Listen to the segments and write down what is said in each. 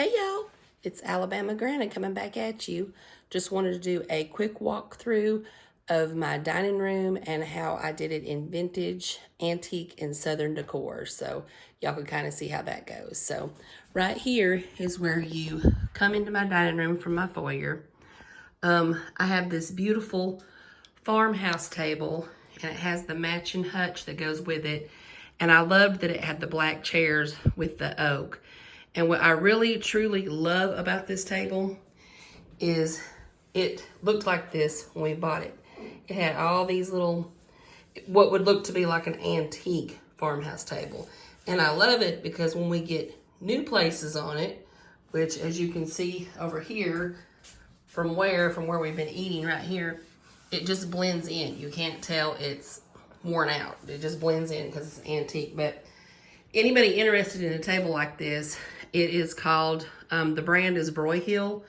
Hey y'all, it's Alabama-Grana coming back at you. Just wanted to do a quick walkthrough of my dining room and how I did it in vintage, antique, and Southern decor. So y'all can kind of see how that goes. So right here is where you come into my dining room from my foyer. I have this beautiful farmhouse table and it has the matching hutch that goes with it. And I loved that it had the black chairs with the oak. And what I really, truly love about this table is it looked like this when we bought it. It had all these little, what would look to be like an antique farmhouse table. And I love it because when we get new places on it, which as you can see over here, from where we've been eating right here, it just blends in. You can't tell it's worn out. It just blends in because it's antique. But anybody interested in a table like this, it is called, the brand is Broyhill,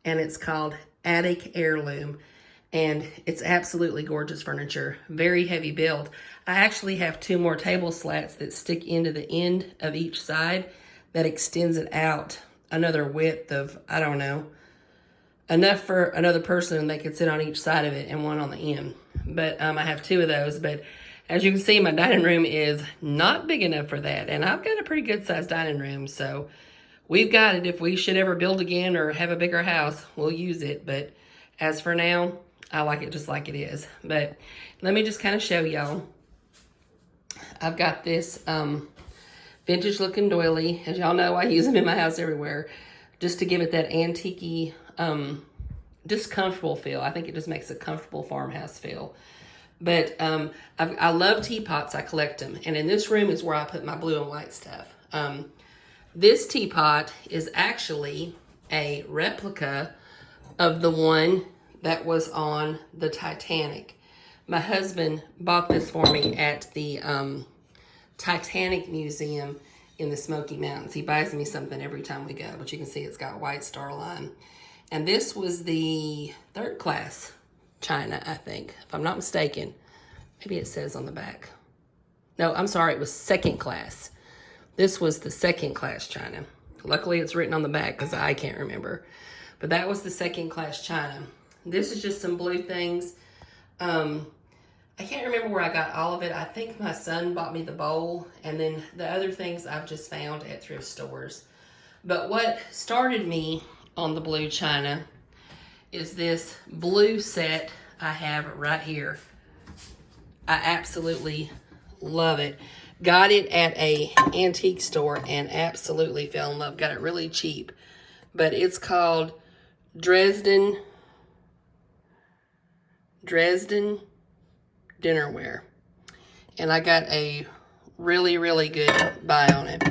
and it's called Attic Heirloom. And it's absolutely gorgeous furniture, very heavy build. I actually have 2 more table slats that stick into the end of each side that extends it out another width of, I don't know, enough for another person and they could sit on each side of it and one on the end. But I have 2 of those, but as you can see, my dining room is not big enough for that. And I've got a pretty good sized dining room, so we've got it. If we should ever build again or have a bigger house, we'll use it. But as for now, I like it just like it is. But let me just kind of show y'all. I've got this vintage looking doily. As y'all know, I use them in my house everywhere just to give it that antique-y, just comfortable feel. I think it just makes a comfortable farmhouse feel. But I love teapots. I collect them. And in this room is where I put my blue and white stuff. This teapot is actually a replica of the one that was on the Titanic. My husband bought this for me at the Titanic Museum in the Smoky Mountains. He buys me something every time we go, but you can see it's got white star line. And this was the 3rd class china, I think, if I'm not mistaken. Maybe it says on the back. No, I'm sorry, it was 2nd class. This was the 2nd class china. Luckily, it's written on the back because I can't remember. But that was the 2nd class china. This is just some blue things. I can't remember where I got all of it. I think my son bought me the bowl, and then the other things I've just found at thrift stores. But what started me on the blue china is this blue set I have right here. I absolutely love it. Got it at a antique store and absolutely fell in love. Got it really cheap. But it's called Dresden Dinnerware. And I got a really, really good buy on it.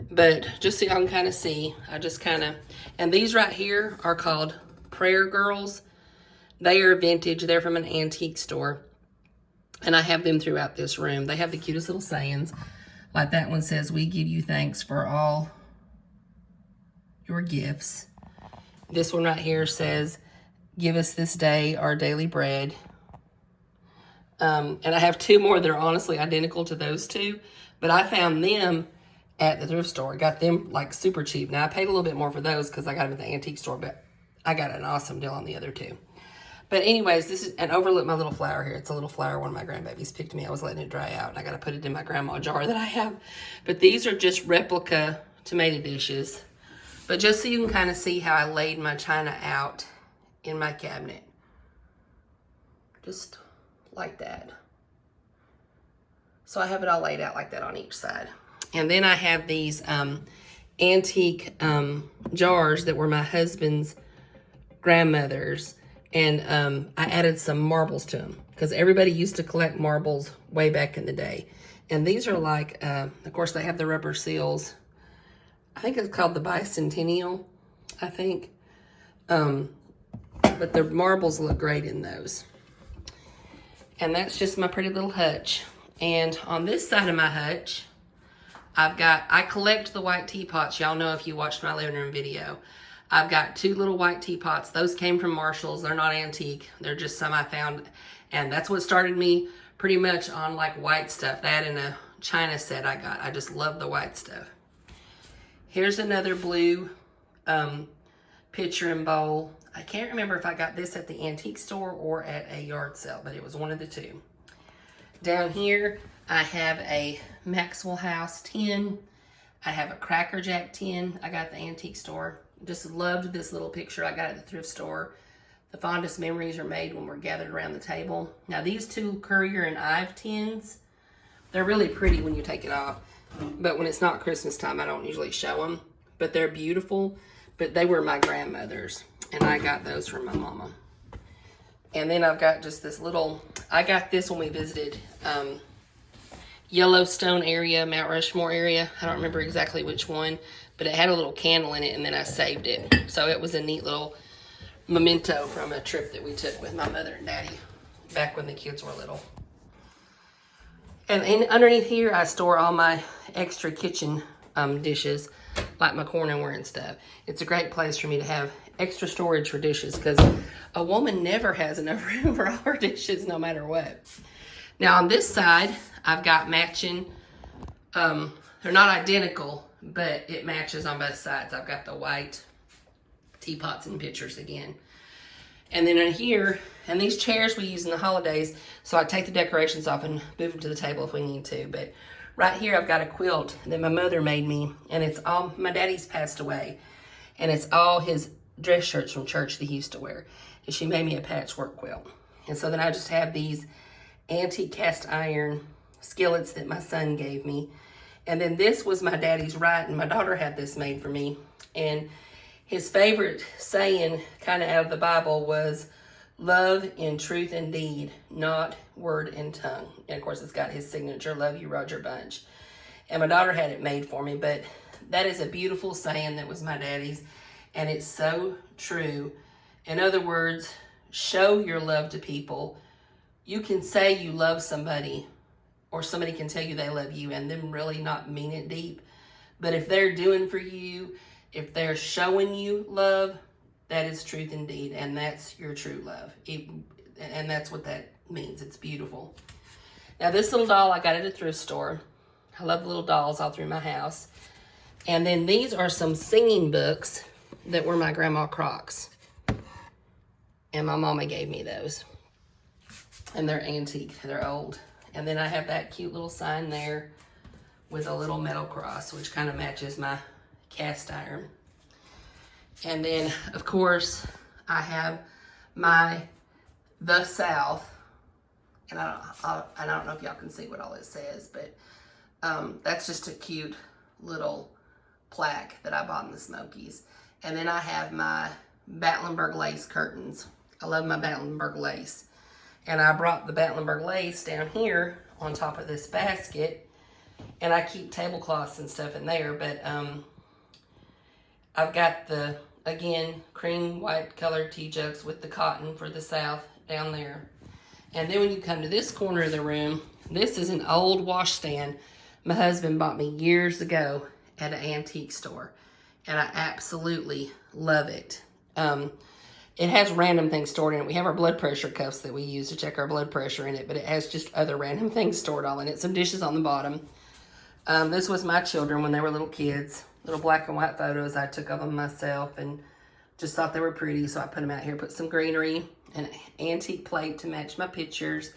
But just so y'all can kind of see, I just kind of, and these right here are called Prayer Girls. They are vintage. They're from an antique store. And I have them throughout this room. They have the cutest little sayings. Like that one says, "We give you thanks for all your gifts." This one right here says, "Give us this day our daily bread." And I have 2 more that are honestly identical to those 2. But I found them at the thrift store. Got them like super cheap. Now I paid a little bit more for those because I got them at the antique store. But I got an awesome deal on the other 2. But anyways, this is, and overlook my little flower here. It's a little flower one of my grandbabies picked me. I was letting it dry out, and I got to put it in my grandma jar that I have. But these are just replica tomato dishes. But just so you can kind of see how I laid my china out in my cabinet. Just like that. So I have it all laid out like that on each side. And then I have these antique jars that were my husband's grandmother's. And I added some marbles to them because everybody used to collect marbles way back in the day. And these are like, of course, they have the rubber seals. I think it's called the Bicentennial, I think. But the marbles look great in those. And that's just my pretty little hutch. And on this side of my hutch, I collect the white teapots. Y'all know if you watched my living room video. I've got 2 little white teapots. Those came from Marshall's. They're not antique. They're just some I found. And that's what started me pretty much on like white stuff. That and a china set I got. I just love the white stuff. Here's another blue pitcher and bowl. I can't remember if I got this at the antique store or at a yard sale, but it was one of the two. Down here, I have a Maxwell House tin. I have a Cracker Jack tin I got at the antique store. Just loved this little picture I got at the thrift store. The fondest memories are made when we're gathered around the table. Now these two Courier and Ive tins, they're really pretty when you take it off. But when it's not Christmas time, I don't usually show them. But they're beautiful. But they were my grandmother's. And I got those from my mama. And then I've got just this little, I got this when we visited Yellowstone area, Mount Rushmore area. I don't remember exactly which one. But it had a little candle in it, and then I saved it. So it was a neat little memento from a trip that we took with my mother and daddy back when the kids were little. And underneath here, I store all my extra kitchen dishes, like my cornware and stuff. It's a great place for me to have extra storage for dishes, because a woman never has enough room for all her dishes, no matter what. Now on this side, I've got matching, they're not identical, but it matches on both sides. I've got the white teapots and pitchers again. And then in here, and these chairs we use in the holidays, so I take the decorations off and move them to the table if we need to. But right here, I've got a quilt that my mother made me, and it's all, my daddy's passed away, and it's all his dress shirts from church that he used to wear. And she made me a patchwork quilt. And so then I just have these antique cast iron skillets that my son gave me. And then this was my daddy's right, and my daughter had this made for me. And his favorite saying, kind of out of the Bible, was, "Love in truth and deed, not word and tongue." And of course, it's got his signature, "Love you, Roger Bunch." And my daughter had it made for me, but that is a beautiful saying that was my daddy's, and it's so true. In other words, show your love to people. You can say you love somebody, or somebody can tell you they love you and them really not mean it deep. But if they're doing for you, if they're showing you love, that is truth indeed, and that's your true love. And that's what that means. It's beautiful. Now this little doll I got at a thrift store. I love the little dolls all through my house. And then these are some singing books that were my Grandma Croc's. And my mama gave me those. And they're antique, they're old. And then I have that cute little sign there with a little metal cross, which kind of matches my cast iron. And then, of course, I have my The South. And I don't know if y'all can see what all it says, but that's just a cute little plaque that I bought in the Smokies. And then I have my Battenberg lace curtains. I love my Battenberg lace. And I brought the Battenberg lace down here on top of this basket. And I keep tablecloths and stuff in there. But I've got the, again, cream white colored tea jugs with the cotton for the South down there. And then when you come to this corner of the room, this is an old washstand my husband bought me years ago at an antique store. And I absolutely love it. It has random things stored in it. We have our blood pressure cuffs that we use to check our blood pressure in it, but it has just other random things stored all in it. Some dishes on the bottom. This was my children when they were little kids. Little black and white photos I took of them myself and just thought they were pretty, so I put them out here. Put some greenery, an antique plate to match my pictures.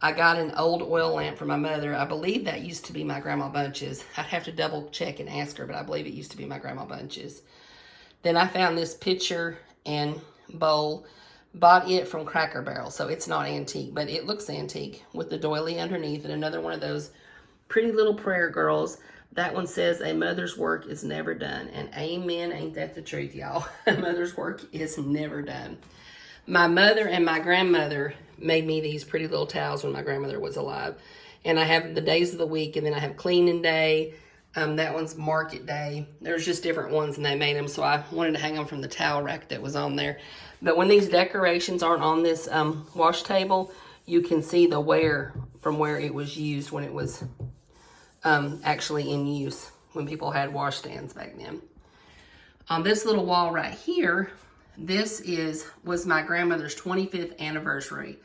I got an old oil lamp for my mother. I believe that used to be my Grandma Bunch's. I'd have to double check and ask her, but I believe it used to be my Grandma Bunch's. Then I found this pitcher and bowl, bought it from Cracker Barrel, so it's not antique, but it looks antique with the doily underneath, and another one of those pretty little prayer girls. That one says, "A mother's work is never done," and amen, ain't that the truth, y'all? A mother's work is never done. My mother and my grandmother made me these pretty little towels when my grandmother was alive, and I have the days of the week, and then I have cleaning day. That one's market day. There's just different ones, and they made them, so I wanted to hang them from the towel rack that was on there. But when these decorations aren't on this wash table, you can see the wear from where it was used when it was actually in use, when people had washstands back then. On this little wall right here, this was my grandmother's 25th anniversary.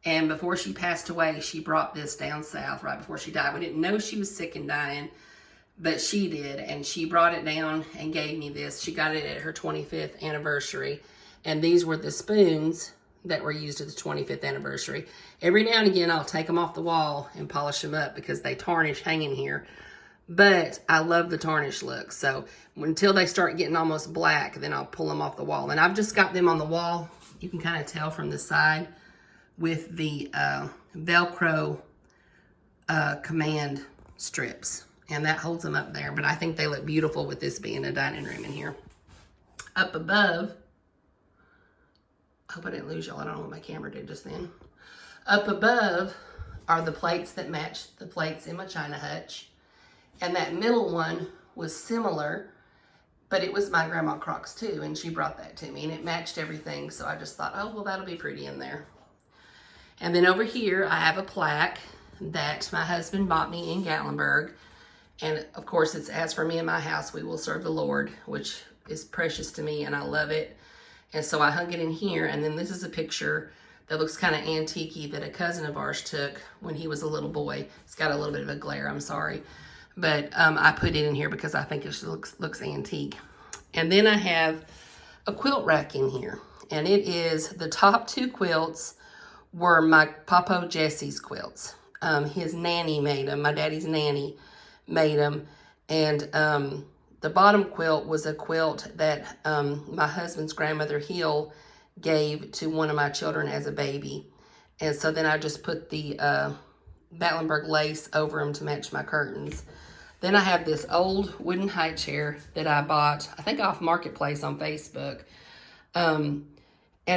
And before she passed away, she brought this down south right before she died. We didn't know she was sick and dying. but she did, and she brought it down and gave me this. She got it at her 25th anniversary, and these were the spoons that were used at the 25th anniversary. Every now and again, I'll take them off the wall and polish them up because they tarnish hanging here, but I love the tarnish look. So until they start getting almost black, then I'll pull them off the wall. And I've just got them on the wall. You can kind of tell from the side with the Velcro command strips. And that holds them up there. But I think they look beautiful with this being a dining room in here. Up above, I hope I didn't lose y'all. I don't know what my camera did just then. Up above are the plates that match the plates in my China hutch. And that middle one was similar, but it was my Grandma Croc's too. And she brought that to me and it matched everything. So I just thought, oh, well, that'll be pretty in there. And then over here, I have a plaque that my husband bought me in Gatlinburg. And of course, it's as for me and my house, we will serve the Lord, which is precious to me and I love it. And so I hung it in here. And then this is a picture that looks kind of antique-y that a cousin of ours took when he was a little boy. It's got a little bit of a glare, I'm sorry. But I put it in here because I think it looks antique. And then I have a quilt rack in here. And it is, the top two quilts were my Papa Jesse's quilts. His nanny made them. My daddy's nanny made them. And the bottom quilt was a quilt that my husband's grandmother Hill gave to one of my children as a baby. And so then I just put the Gatlinburg lace over them to match my curtains. Then I have this old wooden high chair that I bought, I think off Marketplace on Facebook. And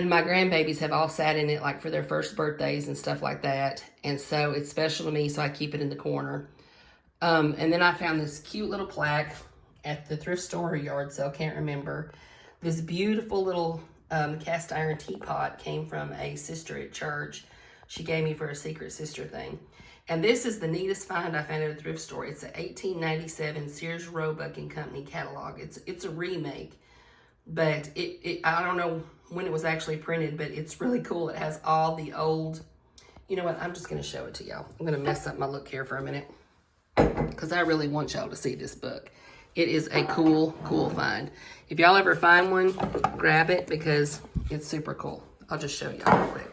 my grandbabies have all sat in it like for their first birthdays and stuff like that. And so it's special to me, so I keep it in the corner. And then I found this cute little plaque at the thrift store or yard sale, can't remember. This beautiful little cast iron teapot came from a sister at church. She gave me for a secret sister thing. And this is the neatest find I found at a thrift store. It's a 1897 Sears Roebuck and Company catalog. It's a remake, but I don't know when it was actually printed, but it's really cool. It has all the old, you know what, I'm just gonna show it to y'all. I'm gonna mess up my look here for a minute because I really want y'all to see this book. It is a cool find. If y'all ever find one, grab it because it's super cool. I'll just show y'all real quick.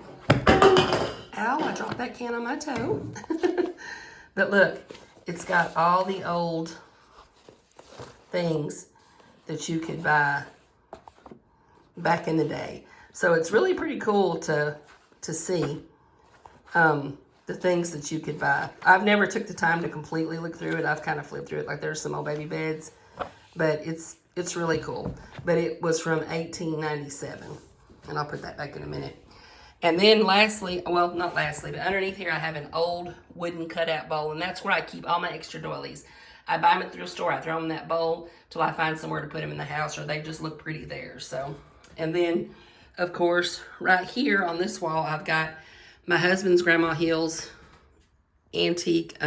Ow, I dropped that can on my toe. But look, it's got all the old things that you could buy back in the day. So it's really pretty cool to see the things that you could buy. I've never took the time to completely look through it. I've kind of flipped through it. Like there's some old baby beds, but it's really cool. But it was from 1897, and I'll put that back in a minute. And then lastly, well, not lastly, but underneath here I have an old wooden cutout bowl, and that's where I keep all my extra doilies. I buy them at the thrift store, I throw them in that bowl till I find somewhere to put them in the house, or they just look pretty there. So, and then, of course, right here on this wall, I've got my husband's Grandma Hill's antique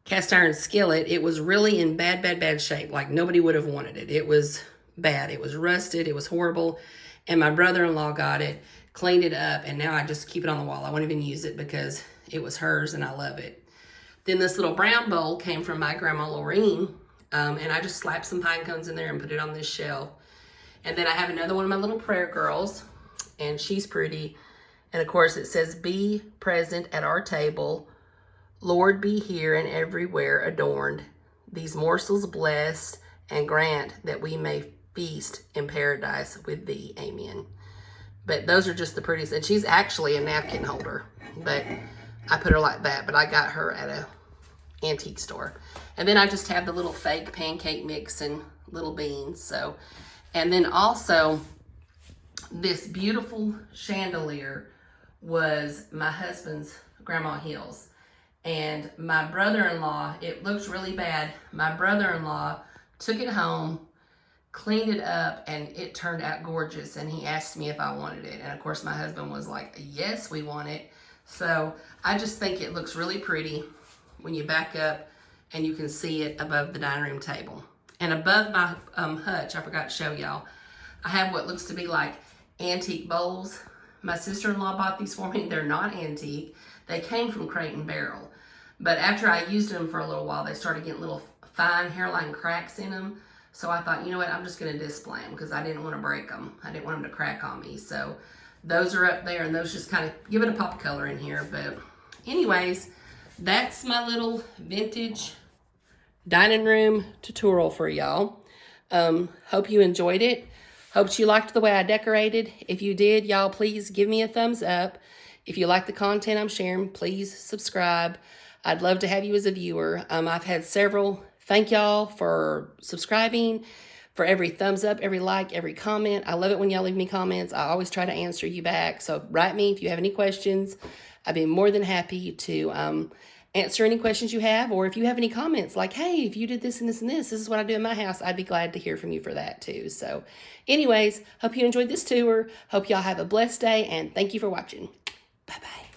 cast iron skillet. It was really in bad shape. Like nobody would have wanted it. It was bad. It was rusted. It was horrible. And my brother-in-law got it, cleaned it up, and now I just keep it on the wall. I won't even use it because it was hers and I love it. Then this little brown bowl came from my Grandma Lorene, and I just slapped some pine cones in there and put it on this shelf. And then I have another one of my little prayer girls, and she's pretty. And of course it says, "Be present at our table. Lord, be here and everywhere adorned. These morsels blessed, and grant that we may feast in paradise with thee. Amen." But those are just the prettiest. And she's actually a napkin holder, but I put her like that. But I got her at a antique store. And then I just have the little fake pancake mix and little beans. So, and then also this beautiful chandelier was my husband's Grandma Hill's. And my brother-in-law, it looks really bad. My brother-in-law took it home, cleaned it up, and it turned out gorgeous. And he asked me if I wanted it. And of course my husband was like, yes, we want it. So I just think it looks really pretty when you back up and you can see it above the dining room table. And above my hutch, I forgot to show y'all, I have what looks to be like antique bowls. My sister-in-law bought these for me. They're not antique. They came from Crate and Barrel. But after I used them for a little while, they started getting little fine hairline cracks in them. So I thought, you know what, I'm just going to display them because I didn't want to break them. I didn't want them to crack on me. So those are up there, and those just kind of give it a pop color in here. But anyways, that's my little vintage dining room tutorial for y'all. Hope you enjoyed it. Hope you liked the way I decorated. If you did, y'all, please give me a thumbs up. If you like the content I'm sharing, please subscribe. I'd love to have you as a viewer. I've had several. Thank y'all for subscribing, for every thumbs up, every like, every comment. I love it when y'all leave me comments. I always try to answer you back. So write me if you have any questions. I'd be more than happy to answer any questions you have. Or if you have any comments like, hey, if you did this and this and this is what I do in my house, I'd be glad to hear from you for that too. So anyways, hope you enjoyed this tour. Hope y'all have a blessed day, and thank you for watching. Bye-bye.